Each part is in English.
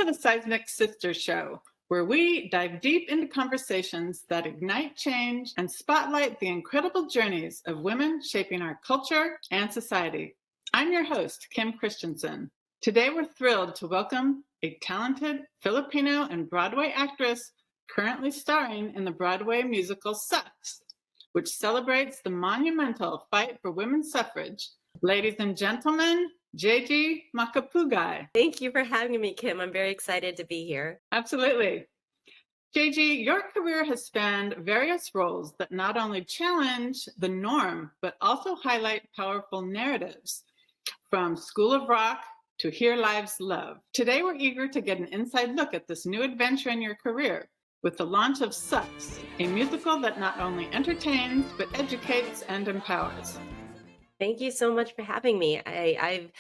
the Seismic Sisters Show, where we dive deep into conversations that ignite change and spotlight the incredible journeys of women shaping our culture and society. I'm your host, Kim Christensen. Today, we're thrilled to welcome a talented Filipino and Broadway actress currently starring in the Broadway musical Suffs, which celebrates the monumental fight for women's suffrage. Ladies and gentlemen, Jaygee Macapugay. Thank you for having me, Kim. I'm very excited to be here. Absolutely. Jaygee, your career has spanned various roles that not only challenge the norm, but also highlight powerful narratives, from School of Rock to Here Lives Love. Today, we're eager to get an inside look at this new adventure in your career with the launch of Suffs, a musical that not only entertains, but educates and empowers. Thank you so much for having me. I've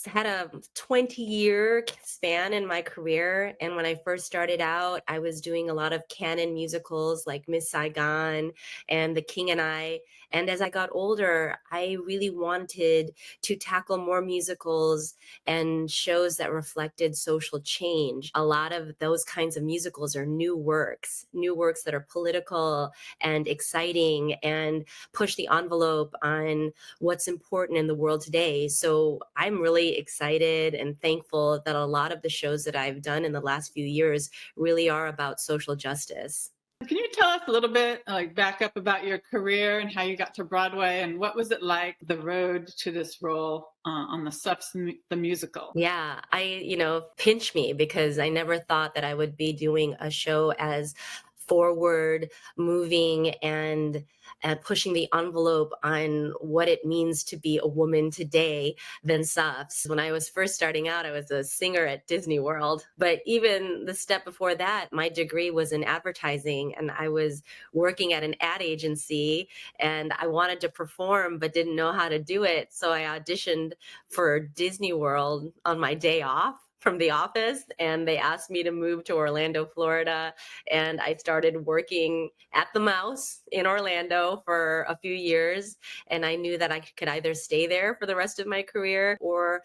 had a 20-year span in my career. And when I first started out, I was doing a lot of canon musicals like Miss Saigon and The King and I. And as I got older, I really wanted to tackle more musicals and shows that reflected social change. A lot of those kinds of musicals are new works that are political and exciting and push the envelope on what's important in the world today. So I'm really excited and thankful that a lot of the shows that I've done in the last few years really are about social justice. Can you tell us a little bit, back up about your career and how you got to Broadway, and what was it like, the road to this role on the Suffs, the musical? Yeah, pinch me because I never thought that I would be doing a show as forward moving and pushing the envelope on what it means to be a woman today than Suffs. When I was first starting out, I was a singer at Disney World. But even the step before that, my degree was in advertising, and I was working at an ad agency, and I wanted to perform but didn't know how to do it. So I auditioned for Disney World on my day off from the office, and they asked me to move to Orlando, Florida. And I started working at the Mouse in Orlando for a few years. And I knew that I could either stay there for the rest of my career, or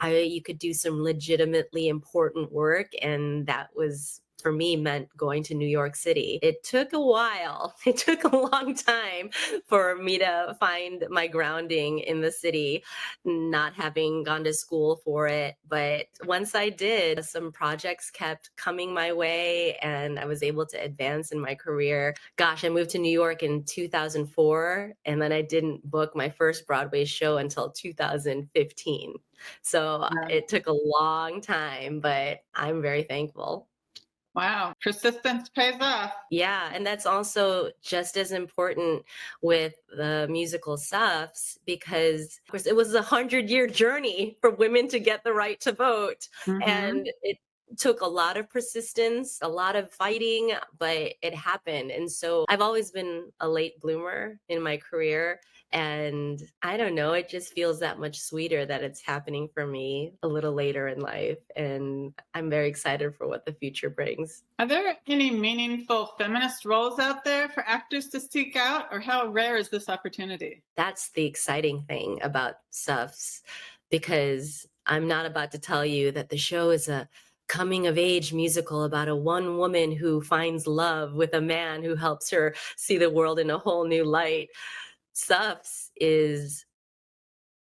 you could do some legitimately important work. And that was, for me, meant going to New York City. It took a while. It took a long time for me to find my grounding in the city, not having gone to school for it. But once I did, some projects kept coming my way and I was able to advance in my career. Gosh, I moved to New York in 2004, and then I didn't book my first Broadway show until 2015. So it took a long time, but I'm very thankful. Wow, persistence pays off. Yeah, and that's also just as important with the musical Suffs because, of course, it was a 100-year journey for women to get the right to vote. And it took a lot of persistence, a lot of fighting, but it happened. And so I've always been a late bloomer in my career. And I don't know, it just feels that much sweeter that it's happening for me a little later in life. And I'm very excited for what the future brings. Are there any meaningful feminist roles out there for actors to seek out, or how rare is this opportunity? That's the exciting thing about Suffs, because I'm not about to tell you that the show is a coming of age musical about a one woman who finds love with a man who helps her see the world in a whole new light. Suffs is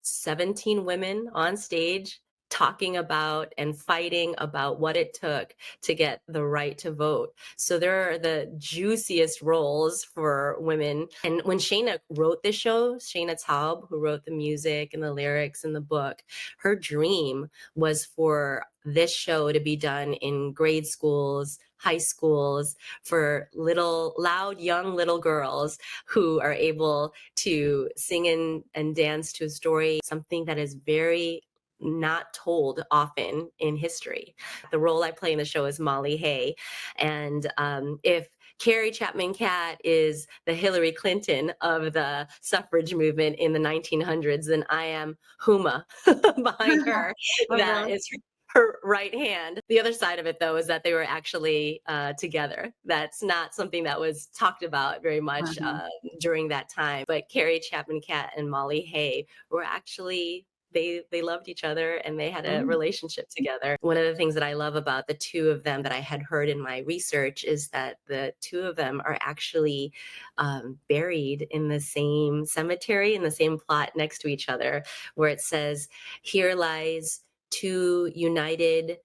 17 women on stage talking about and fighting about what it took to get the right to vote. So there are the juiciest roles for women. And when Shaina wrote this show, Shaina Taub, who wrote the music and the lyrics and the book, her dream was for this show to be done in grade schools, high schools, for little, loud, young little girls who are able to sing and dance to a story, something that is very not told often in history. The role I play in the show is Mollie Hay. And if Carrie Chapman Catt is the Hillary Clinton of the suffrage movement in the 1900s, then I am Huma behind her. That is her right hand. The other side of it, though, is that they were actually together. That's not something that was talked about very much during that time. But Carrie Chapman Catt and Mollie Hay were actually they loved each other and they had a Mm. relationship together. One of the things that I love about the two of them that I had heard in my research is that the two of them are actually buried in the same cemetery, in the same plot next to each other, where it says, "Here lies two united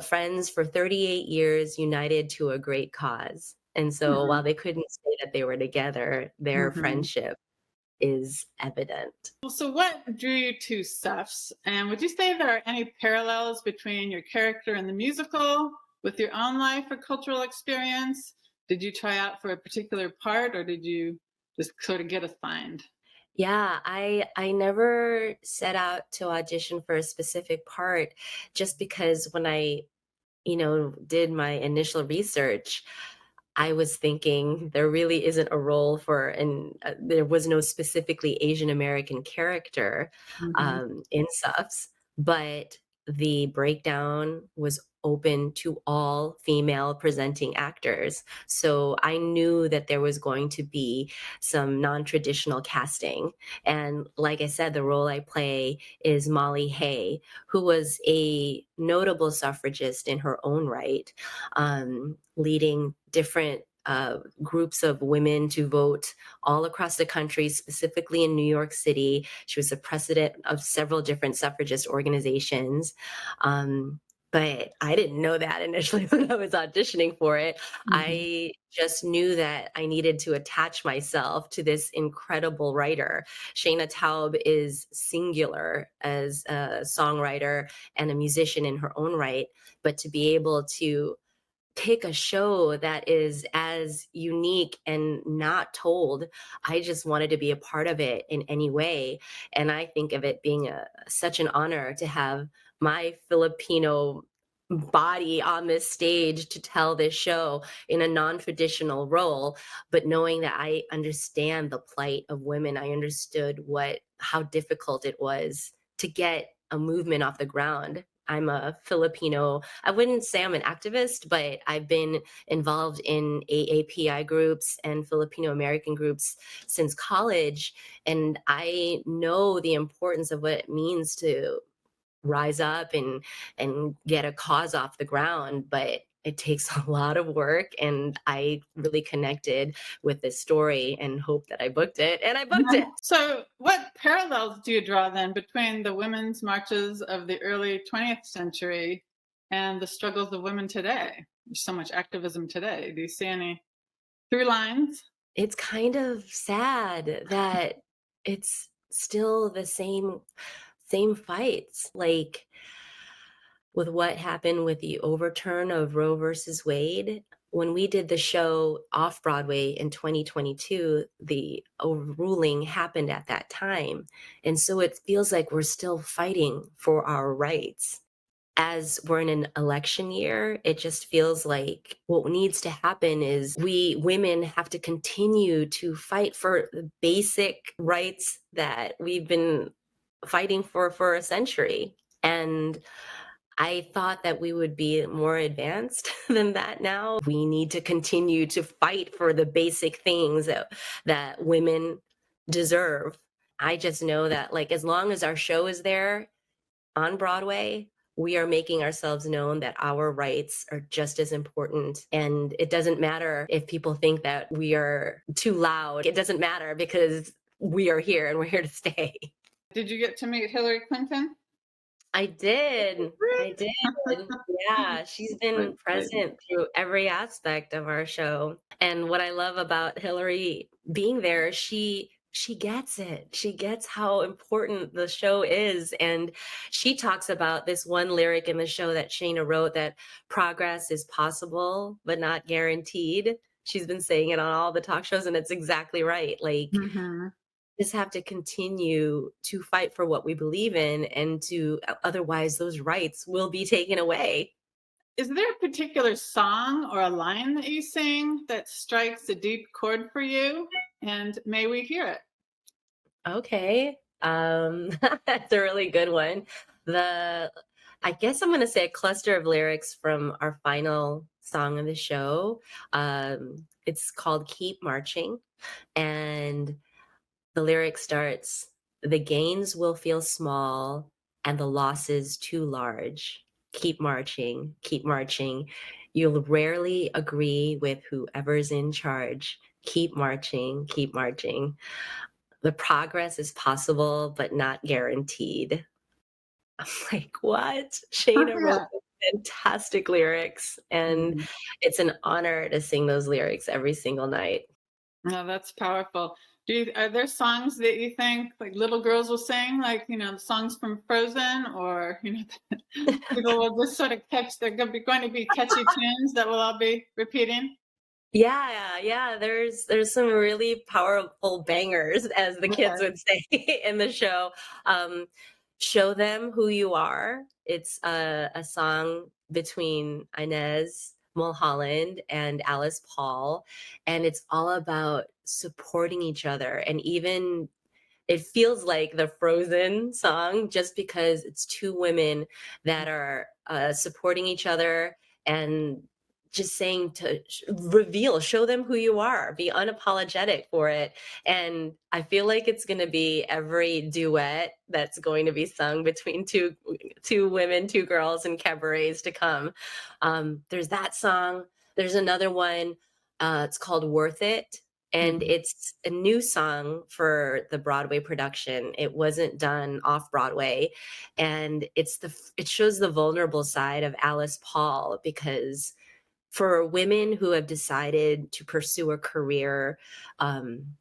friends for 38 years, united to a great cause." And so while they couldn't say that they were together, their Mhm. friendship is evident. Well, so what drew you to Suffs? And would you say there are any parallels between your character in the musical with your own life or cultural experience? Did you try out for a particular part or did you just sort of get assigned? Yeah, I never set out to audition for a specific part just because when I, did my initial research, I was thinking there really isn't a role for, and there was no specifically Asian American character Mhm. in Suffs, but the breakdown was open to all female presenting actors. So I knew that there was going to be some non-traditional casting. And like I said, the role I play is Mollie Hay, who was a notable suffragist in her own right, leading different groups of women to vote all across the country, specifically in New York City. She was the president of several different suffragist organizations. Um, but I didn't know that initially when I was auditioning for it. Mhm. I just knew that I needed to attach myself to this incredible writer. Shaina Taub is singular as a songwriter and a musician in her own right, but to be able to pick a show that is as unique and not told, I just wanted to be a part of it in any way. And I think of it being such an honor to have my Filipino body on this stage to tell this show in a non-traditional role, but knowing that I understand the plight of women. I understood how difficult it was to get a movement off the ground. I'm a Filipino, I wouldn't say I'm an activist, but I've been involved in AAPI groups and Filipino American groups since college. And I know the importance of what it means to rise up and get a cause off the ground, but it takes a lot of work. And I really connected with this story and hope that I booked it, and I booked it. So, what parallels do you draw then between the women's marches of the early 20th century and the struggles of women today? There's so much activism today. Do you see any through lines? It's kind of sad that it's still the same fights. Like with what happened with the overturn of Roe versus Wade, when we did the show off Broadway in 2022, the overruling happened at that time. And so it feels like we're still fighting for our rights. As we're in an election year, it just feels like what needs to happen is we women have to continue to fight for the basic rights that we've been fighting for a century. And I thought that we would be more advanced than that now. We need to continue to fight for the basic things that women deserve. I just know that, like, as long as our show is there on Broadway, we are making ourselves known that our rights are just as important. And it doesn't matter if people think that we are too loud. It doesn't matter because we are here and we're here to stay. Did you get to meet Hillary Clinton? I did. I did. Yeah, she's been present through every aspect of our show. And what I love about Hillary being there, she gets it. She gets how important the show is. And she talks about this one lyric in the show that Shaina wrote, that progress is possible, but not guaranteed. She's been saying it on all the talk shows, and it's exactly right. Like, Mhm. just have to continue to fight for what we believe in, and to otherwise those rights will be taken away. Is there a particular song or a line that you sing that strikes a deep chord for you? And may we hear it? Okay. That's a really good one. The I guess I'm gonna say a cluster of lyrics from our final song of the show. It's called Keep Marching, and the lyric starts, The gains will feel small and the losses too large. Keep marching, keep marching. You'll rarely agree with whoever's in charge. Keep marching, keep marching. The progress is possible, but not guaranteed. I'm like, what? Shaina wrote Yeah. fantastic lyrics, and Mhm. it's an honor to sing those lyrics every single night. No, that's powerful. Are there songs that you think like little girls will sing, like, the songs from Frozen, or, people will just sort of catch, they're going to be catchy tunes that we'll all be repeating? Yeah, yeah, there's some really powerful bangers, as the kids Okay. would say in the show. Um, Show Them Who You Are. It's a song between Inez Mulholland and Alice Paul, and it's all about supporting each other. And even it feels like the Frozen song just because it's two women that are supporting each other and just saying to reveal, show them who you are, be unapologetic for it. And I feel like it's going to be every duet that's going to be sung between two women, two girls in cabarets to come. There's that song. There's another one. It's called Worth It, and Mhm. it's a new song for the Broadway production. It wasn't done off Broadway, and it shows the vulnerable side of Alice Paul, because for women who have decided to pursue a career um,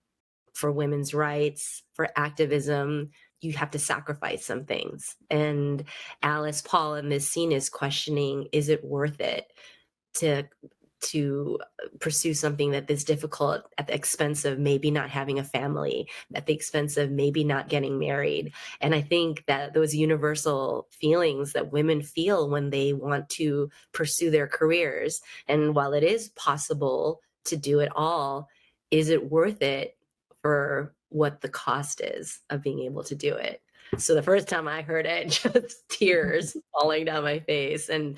for women's rights, for activism, you have to sacrifice some things. And Alice Paul in this scene is questioning, is it worth it to to pursue something that is difficult at the expense of maybe not having a family, at the expense of maybe not getting married? And I think that those universal feelings that women feel when they want to pursue their careers, and while it is possible to do it all, is it worth it for what the cost is of being able to do it? So the first time I heard it, just tears falling down my face. And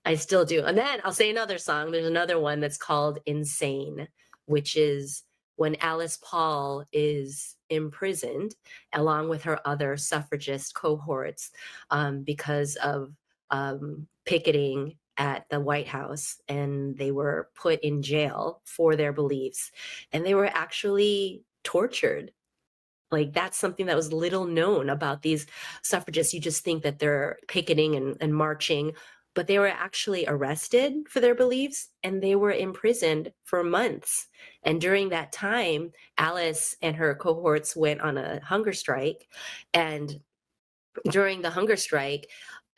I still do. And then I'll say another song. There's another one that's called Insane, which is when Alice Paul is imprisoned along with her other suffragist cohorts because of picketing at the White House, and they were put in jail for their beliefs, and they were actually tortured. Like, that's something that was little known about these suffragists. You just think that they're picketing and marching, but they were actually arrested for their beliefs, and they were imprisoned for months. And during that time, Alice and her cohorts went on a hunger strike. And during the hunger strike,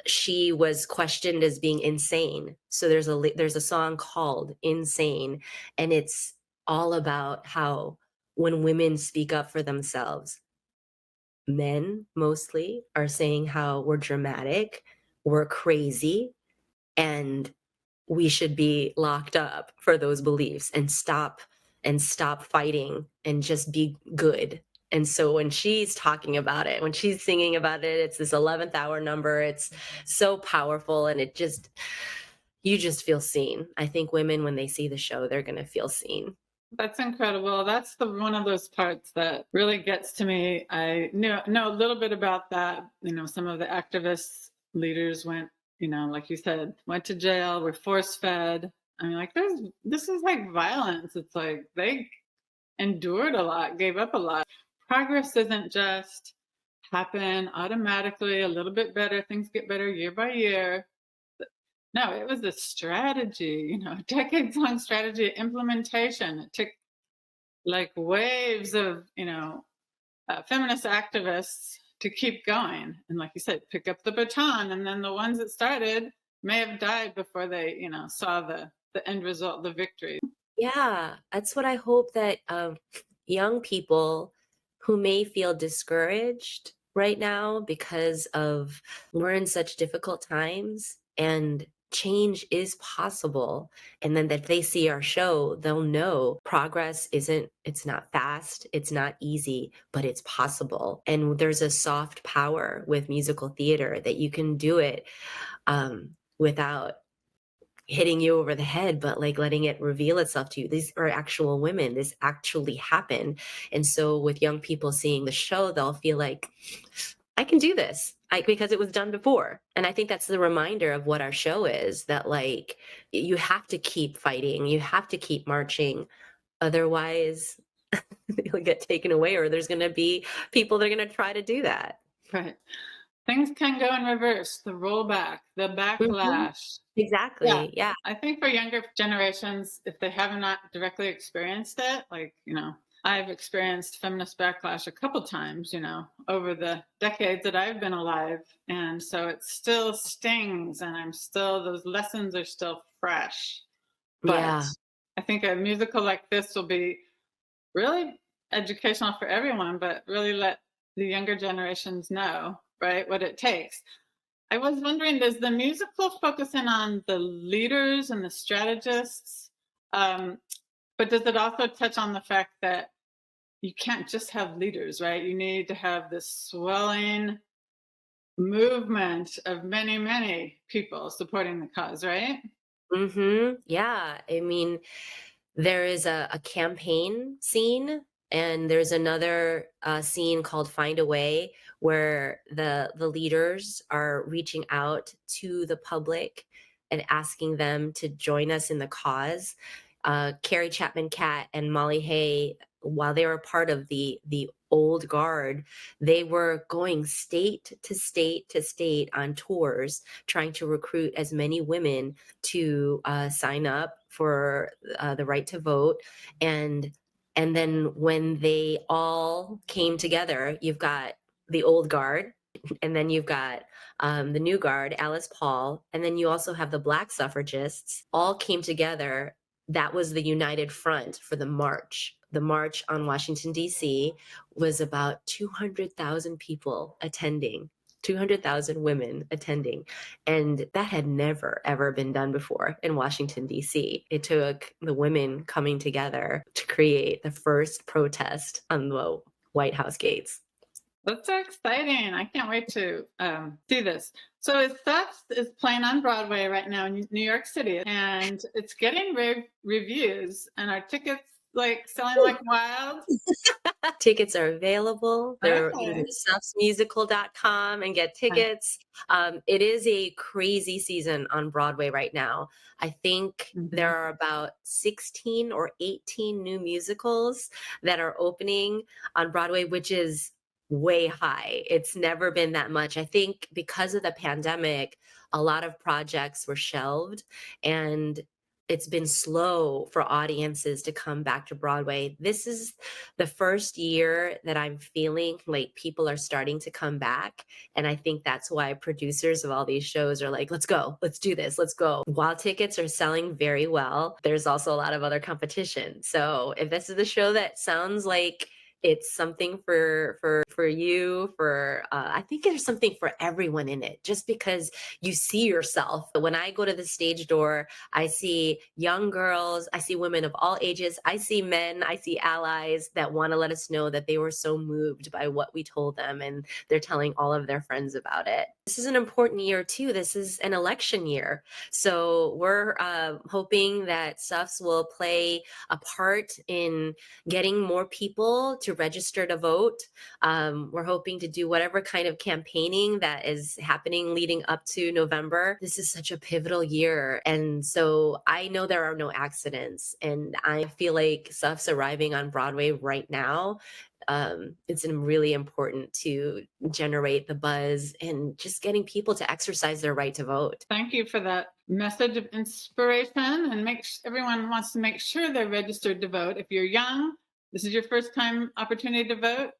she was questioned as being insane. So there's a song called Insane, and it's all about how when women speak up for themselves, men mostly are saying how we're dramatic, we're crazy, and we should be locked up for those beliefs and stop fighting and just be good. And so when she's talking about it, when she's singing about it, it's this 11th hour number. It's so powerful, and you just feel seen. I think women, when they see the show, they're going to feel seen. That's incredible. That's the one of those parts that really gets to me. I know a little bit about that. Some of the activists leaders went, like you said, went to jail, were force fed. I mean, like this is like violence. It's like they endured a lot, gave up a lot. Progress doesn't just happen automatically, a little bit better. Things get better year by year. No, it was a strategy, decades long strategy implementation. It took like waves of, feminist activists to keep going. And like you said, pick up the baton. And then the ones that started may have died before they, saw the end result, the victory. Yeah, that's what I hope, that young people who may feel discouraged right now because of we're in such difficult times and change is possible. And then that they see our show, they'll know progress it's not fast, it's not easy, but it's possible. And there's a soft power with musical theater that you can do it without hitting you over the head, but like letting it reveal itself to you. These are actual women. This actually happened. And so with young people seeing the show, they'll feel like, I can do this because it was done before. And I think that's the reminder of what our show is, that like you have to keep fighting. You have to keep marching. Otherwise, you'll get taken away, or there's going to be people that are going to try to do that. Right. Things can go in reverse, the rollback, the Mhm. backlash. Yeah. Exactly. Yeah. I think for younger generations, if they have not directly experienced it, like, I've experienced feminist backlash a couple times, over the decades that I've been alive. And so it still stings, and those lessons are still fresh. But Yeah. I think a musical like this will be really educational for everyone, but really let the younger generations know, right, what it takes. I was wondering, does the musical focus in on the leaders and the strategists? But does it also touch on the fact that you can't just have leaders, right? You need to have this swelling movement of many, many people supporting the cause, right? Yeah. I mean, there is a campaign scene, and there's another scene called Find a Way, where the leaders are reaching out to the public and asking them to join us in the cause. Carrie Chapman Catt and Mollie Hay, while they were part of the old guard, they were going state to state to state on tours, trying to recruit as many women to sign up for the right to vote. And then when they all came together, you've got the old guard, and then you've got the new guard, Alice Paul, and then you also have the Black suffragists, all came together. That was the united front for the march. The march on Washington, D.C. was about 200,000 people attending, 200,000 women attending. And that had never, ever been done before in Washington, D.C. It took the women coming together to create the first protest on the White House gates. That's so exciting. I can't wait to see this. So Suffs is playing on Broadway right now in New York City, and it's getting reviews, and our tickets like selling like wild. Tickets are available. You can go Okay. to suffsmusical.com and get tickets. It is a crazy season on Broadway right now. I think there Mhm. are about 16 or 18 new musicals that are opening on Broadway, which is way high. It's never been that much. I think because of the pandemic, a lot of projects were shelved, and it's been slow for audiences to come back to Broadway. This is the first year that I'm feeling like people are starting to come back. And I think that's why producers of all these shows are like, let's go, let's do this, let's go. While tickets are selling very well, there's also a lot of other competition. So if this is the show that sounds like it's something for you, for I think there's something for everyone in it, just because you see yourself. When I go to the stage door, I see young girls, I see women of all ages, I see men, I see allies that want to let us know that they were so moved by what we told them, and they're telling all of their friends about it. This is an important year too. This is an election year. So we're hoping that Suffs will play a part in getting more people to register to vote. We're hoping to do whatever kind of campaigning that is happening leading up to November. This is such a pivotal year. And so I know there are no accidents. And I feel like Suff's arriving on Broadway right now. It's really important to generate the buzz and just getting people to exercise their right to vote. Thank you for that message of inspiration, and everyone wants to make sure they're registered to vote. If you're young, this is your first time opportunity to vote,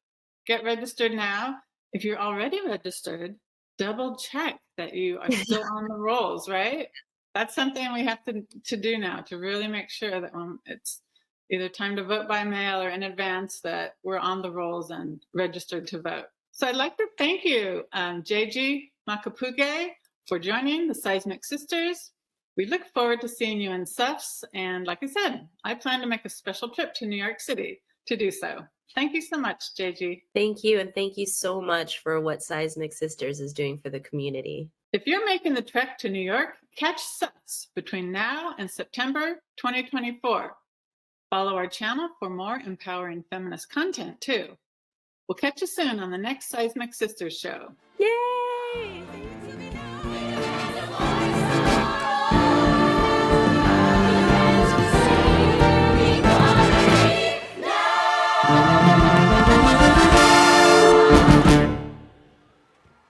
get registered now. If you're already registered, double check that you are still on the rolls, right? That's something we have to do now, to really make sure that when it's either time to vote by mail or in advance, that we're on the rolls and registered to vote. So I'd like to thank you, Jaygee Macapugay, for joining the Seismic Sisters. We look forward to seeing you in Suffs. And like I said, I plan to make a special trip to New York City to do so. Thank you so much, Jaygee. Thank you. And thank you so much for what Seismic Sisters is doing for the community. If you're making the trek to New York, catch Suffs between now and September 2024. Follow our channel for more empowering feminist content, too. We'll catch you soon on the next Seismic Sisters Show. Yay!